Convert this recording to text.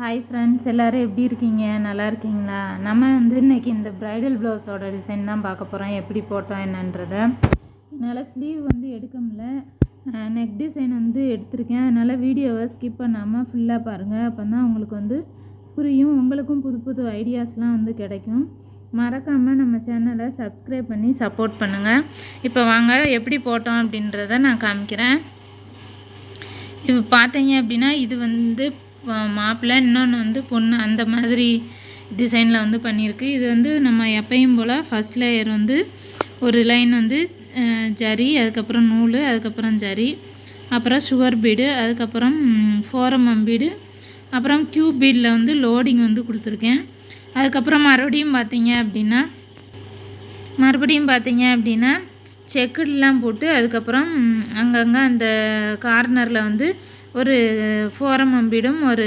Hi friends, எல்லோரும் எப்படி இருக்கீங்க? நல்லா இருக்கீங்களா? நம்ம இன்றைக்கி இந்த ப்ரைடல் ப்ளவுஸோட டிசைன் தான் பார்க்க போகிறோம். எப்படி போட்டோம் என்னன்றதை. என்னால் ஸ்லீவ் எடுக்க முடியல, நெக் டிசைன் எடுத்திருக்கேன். அதனால் வீடியோவை ஸ்கிப் பண்ணாமல் ஃபுல்லாக பாருங்கள். அப்போ தான் உங்களுக்கு புரியும். உங்களுக்கும் புது புது ஐடியாஸ்லாம் கிடைக்கும். மறக்காமல் நம்ம சேனலை சப்ஸ்கிரைப் பண்ணி சப்போர்ட் பண்ணுங்கள். இப்போ வாங்க எப்படி போட்டோம் அப்படின்றத நான் காமிக்கிறேன். இப்போ பார்த்தீங்க அப்படின்னா இது மாப்பிள்ளை, இன்னொன்று பொண்ணு, அந்த மாதிரி டிசைனில் பண்ணியிருக்கு. இது நம்ம எப்பயும் போல் ஃபஸ்ட் லேயர் ஒரு லைன் ஜரி, அதுக்கப்புறம் நூல், அதுக்கப்புறம் ஜரி, அப்புறம் சுகர் பீடு, அதுக்கப்புறம் ஃபோரமம் பீடு, அப்புறம் கியூப் பீடில் லோடிங் கொடுத்துருக்கேன். அதுக்கப்புறம் மறுபடியும் பார்த்தீங்க அப்படின்னா செக்குடெலாம் போட்டு, அதுக்கப்புறம் அங்கங்கே அந்த கார்னரில் ஒரு ஃபோரமம் பீடும் ஒரு